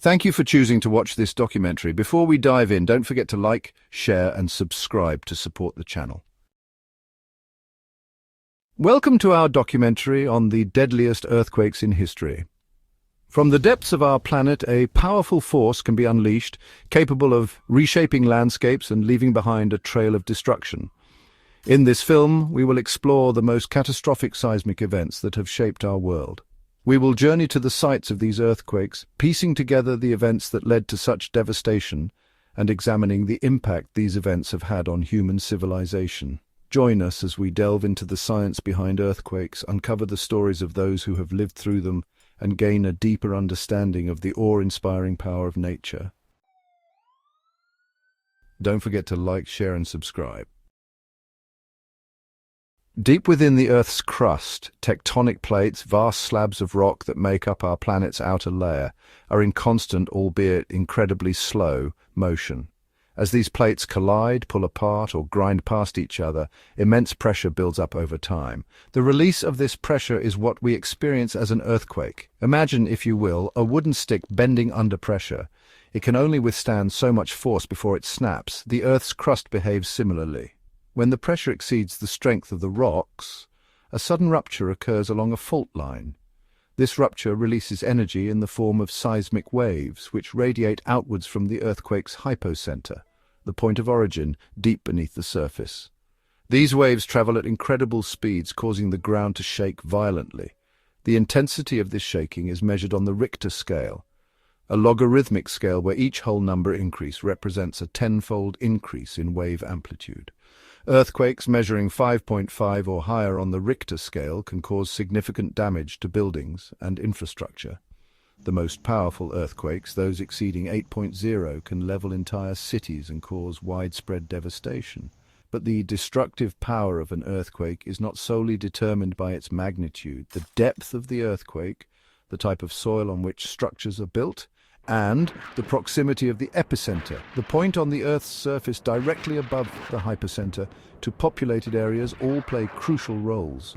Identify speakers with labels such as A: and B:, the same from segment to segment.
A: Thank you for choosing to watch this documentary. Before we dive in, don't forget to like, share, and subscribe to support the channel. Welcome to our documentary on the deadliest earthquakes in history. From the depths of our planet, a powerful force can be unleashed, capable of reshaping landscapes and leaving behind a trail of destruction. In this film, we will explore the most catastrophic seismic events that have shaped our world. We will journey to the sites of these earthquakes, piecing together the events that led to such devastation and examining the impact these events have had on human civilization. Join us as we delve into the science behind earthquakes, uncover the stories of those who have lived through them, and gain a deeper understanding of the awe-inspiring power of nature. Don't forget to like, share, and subscribe. Deep within the Earth's crust, tectonic plates, vast slabs of rock that make up our planet's outer layer, are in constant, albeit incredibly slow, motion. As these plates collide, pull apart, or grind past each other, immense pressure builds up over time. The release of this pressure is what we experience as an earthquake. Imagine, if you will, a wooden stick bending under pressure. It can only withstand so much force before it snaps. The Earth's crust behaves similarly. When the pressure exceeds the strength of the rocks, a sudden rupture occurs along a fault line. This rupture releases energy in the form of seismic waves, which radiate outwards from the earthquake's hypocenter, the point of origin, deep beneath the surface. These waves travel at incredible speeds, causing the ground to shake violently. The intensity of this shaking is measured on the Richter scale, a logarithmic scale where each whole number increase represents a tenfold increase in wave amplitude. Earthquakes measuring 5.5 or higher on the Richter scale can cause significant damage to buildings and infrastructure. The most powerful earthquakes, those exceeding 8.0, can level entire cities and cause widespread devastation. But the destructive power of an earthquake is not solely determined by its magnitude. The depth of the earthquake, the type of soil on which structures are built, and the proximity of the epicenter, the point on the Earth's surface directly above the hypocenter, to populated areas all play crucial roles.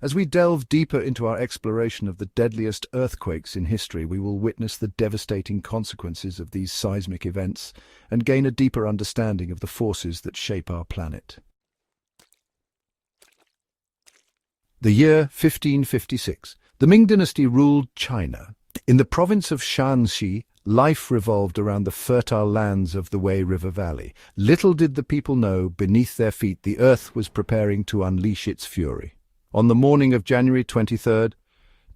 A: As we delve deeper into our exploration of the deadliest earthquakes in history, we will witness the devastating consequences of these seismic events and gain a deeper understanding of the forces that shape our planet. The year 1556. The Ming Dynasty ruled China. In the province of Shaanxi, life revolved around the fertile lands of the Wei River Valley. Little did the people know, beneath their feet the earth was preparing to unleash its fury. On the morning of January 23rd,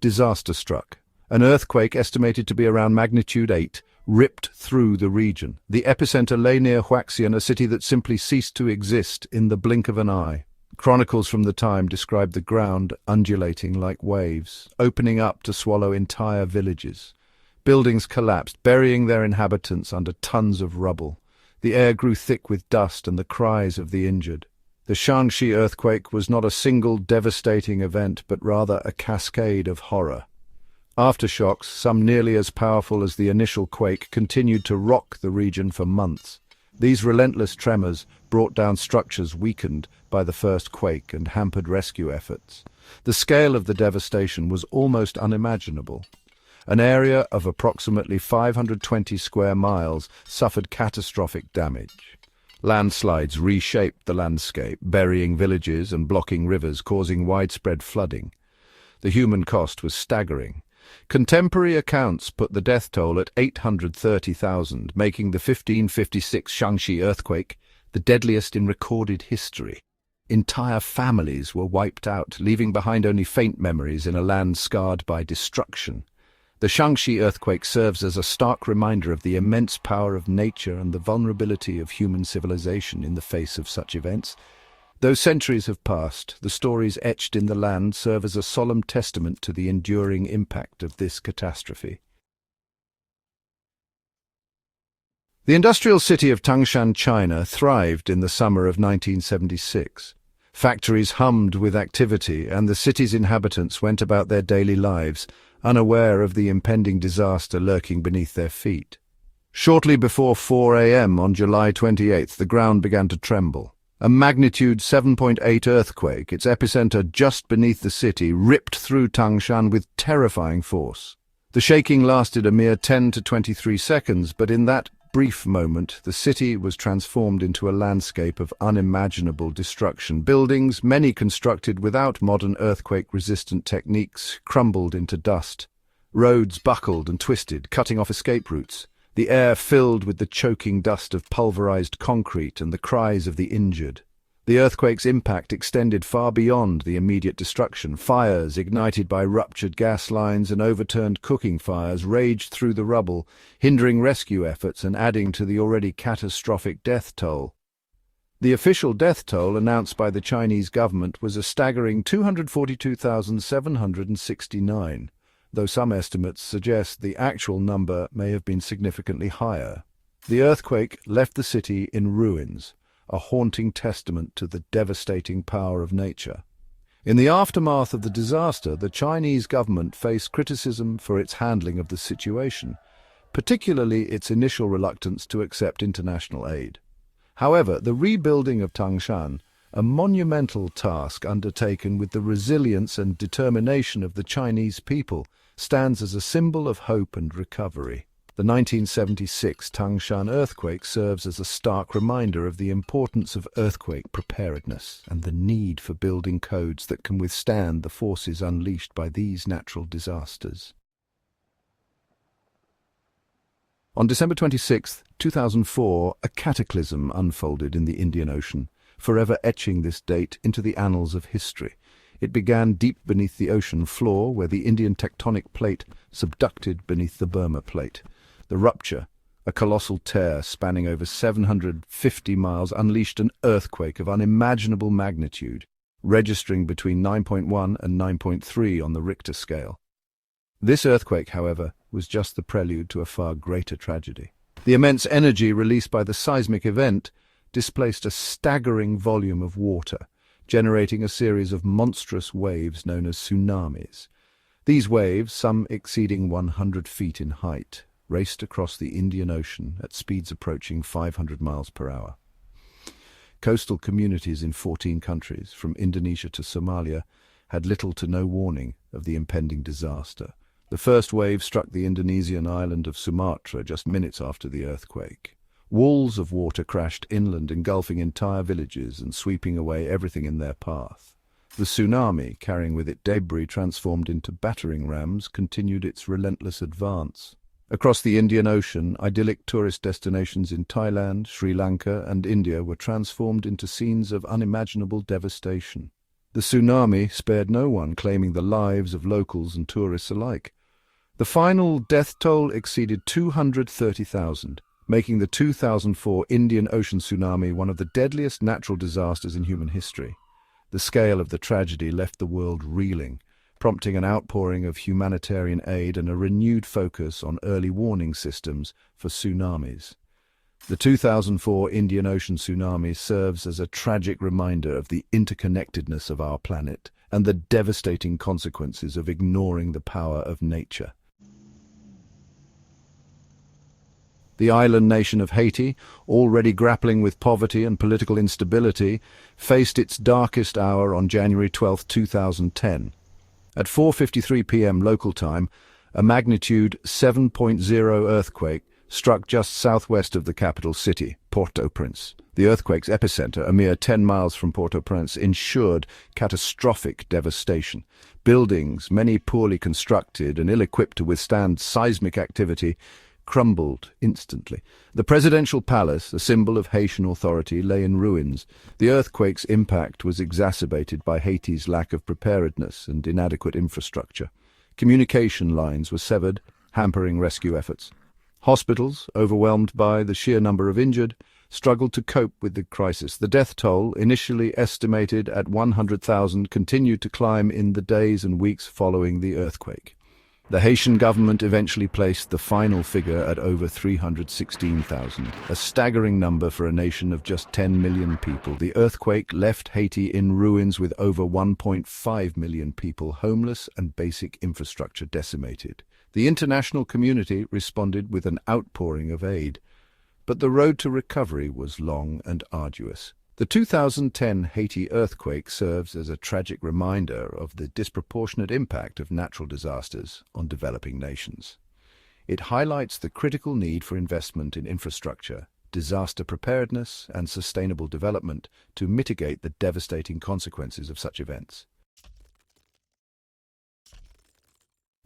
A: disaster struck. An earthquake estimated to be around magnitude 8 ripped through the region. The epicenter lay near Huaxian, a city that simply ceased to exist in the blink of an eye. Chronicles from the time describe the ground undulating like waves, opening up to swallow entire villages. Buildings collapsed, burying their inhabitants under tons of rubble. The air grew thick with dust and the cries of the injured. The Shaanxi earthquake was not a single devastating event, but rather a cascade of horror. Aftershocks, some nearly as powerful as the initial quake, continued to rock the region for months. These relentless tremors brought down structures weakened by the first quake and hampered rescue efforts. The scale of the devastation was almost unimaginable. An area of approximately 520 square miles suffered catastrophic damage. Landslides reshaped the landscape, burying villages and blocking rivers, causing widespread flooding. The human cost was staggering. Contemporary accounts put the death toll at 830,000, making the 1556 Shaanxi earthquake the deadliest in recorded history. Entire families were wiped out, leaving behind only faint memories in a land scarred by destruction. The Shaanxi earthquake serves as a stark reminder of the immense power of nature and the vulnerability of human civilization in the face of such events. Though centuries have passed, the stories etched in the land serve as a solemn testament to the enduring impact of this catastrophe. The industrial city of Tangshan, China, thrived in the summer of 1976. Factories hummed with activity, and the city's inhabitants went about their daily lives, unaware of the impending disaster lurking beneath their feet. Shortly before 4 a.m. on July 28th, the ground began to tremble. A magnitude 7.8 earthquake, its epicenter just beneath the city, ripped through Tangshan with terrifying force. The shaking lasted a mere 10 to 23 seconds, but in that brief moment, the city was transformed into a landscape of unimaginable destruction. Buildings, many constructed without modern earthquake-resistant techniques, crumbled into dust. Roads buckled and twisted, cutting off escape routes. The air filled with the choking dust of pulverized concrete and the cries of the injured. The earthquake's impact extended far beyond the immediate destruction. Fires, ignited by ruptured gas lines and overturned cooking fires, raged through the rubble, hindering rescue efforts and adding to the already catastrophic death toll. The official death toll announced by the Chinese government was a staggering 242,769, though some estimates suggest the actual number may have been significantly higher. The earthquake left the city in ruins, a haunting testament to the devastating power of nature. In the aftermath of the disaster, the Chinese government faced criticism for its handling of the situation, particularly its initial reluctance to accept international aid. However, the rebuilding of Tangshan, a monumental task undertaken with the resilience and determination of the Chinese people, stands as a symbol of hope and recovery. The 1976 Tangshan earthquake serves as a stark reminder of the importance of earthquake preparedness and the need for building codes that can withstand the forces unleashed by these natural disasters. On December 26, 2004, a cataclysm unfolded in the Indian Ocean, forever etching this date into the annals of history. It began deep beneath the ocean floor, where the Indian tectonic plate subducted beneath the Burma plate. The rupture, a colossal tear spanning over 750 miles, unleashed an earthquake of unimaginable magnitude, registering between 9.1 and 9.3 on the Richter scale. This earthquake, however, was just the prelude to a far greater tragedy. The immense energy released by the seismic event displaced a staggering volume of water, generating a series of monstrous waves known as tsunamis. These waves, some exceeding 100 feet in height, raced across the Indian Ocean at speeds approaching 500 miles per hour. Coastal communities in 14 countries, from Indonesia to Somalia, had little to no warning of the impending disaster. The first wave struck the Indonesian island of Sumatra just minutes after the earthquake. Walls of water crashed inland, engulfing entire villages and sweeping away everything in their path. The tsunami, carrying with it debris transformed into battering rams, continued its relentless advance. Across the Indian Ocean, idyllic tourist destinations in Thailand, Sri Lanka, and India were transformed into scenes of unimaginable devastation. The tsunami spared no one, claiming the lives of locals and tourists alike. The final death toll exceeded 230,000, making the 2004 Indian Ocean tsunami one of the deadliest natural disasters in human history. The scale of the tragedy left the world reeling, prompting an outpouring of humanitarian aid and a renewed focus on early warning systems for tsunamis. The 2004 Indian Ocean tsunami serves as a tragic reminder of the interconnectedness of our planet and the devastating consequences of ignoring the power of nature. The island nation of Haiti, already grappling with poverty and political instability, faced its darkest hour on January 12, 2010. At 4:53 p.m. local time, a magnitude 7.0 earthquake struck just southwest of the capital city, Port-au-Prince. The earthquake's epicenter, a mere 10 miles from Port-au-Prince, ensured catastrophic devastation. Buildings, many poorly constructed and ill-equipped to withstand seismic activity, crumbled instantly. The presidential palace, a symbol of Haitian authority, lay in ruins. The earthquake's impact was exacerbated by Haiti's lack of preparedness and inadequate infrastructure. Communication lines were severed, hampering rescue efforts. Hospitals, overwhelmed by the sheer number of injured, struggled to cope with the crisis. The death toll, initially estimated at 100,000, continued to climb in the days and weeks following the earthquake. The Haitian government eventually placed the final figure at over 316,000, a staggering number for a nation of just 10 million people. The earthquake left Haiti in ruins with over 1.5 million people homeless and basic infrastructure decimated. The international community responded with an outpouring of aid, but the road to recovery was long and arduous. The 2010 Haiti earthquake serves as a tragic reminder of the disproportionate impact of natural disasters on developing nations. It highlights the critical need for investment in infrastructure, disaster preparedness, and sustainable development to mitigate the devastating consequences of such events.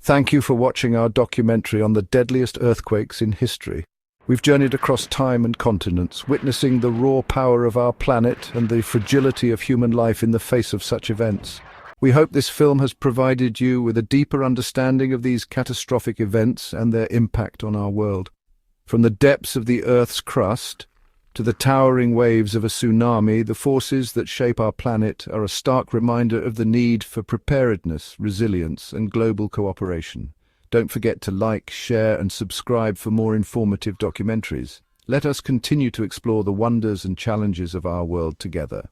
A: Thank you for watching our documentary on the deadliest earthquakes in history. We've journeyed across time and continents, witnessing the raw power of our planet and the fragility of human life in the face of such events. We hope this film has provided you with a deeper understanding of these catastrophic events and their impact on our world. From the depths of the Earth's crust to the towering waves of a tsunami, the forces that shape our planet are a stark reminder of the need for preparedness, resilience, and global cooperation. Don't forget to like, share, and subscribe for more informative documentaries. Let us continue to explore the wonders and challenges of our world together.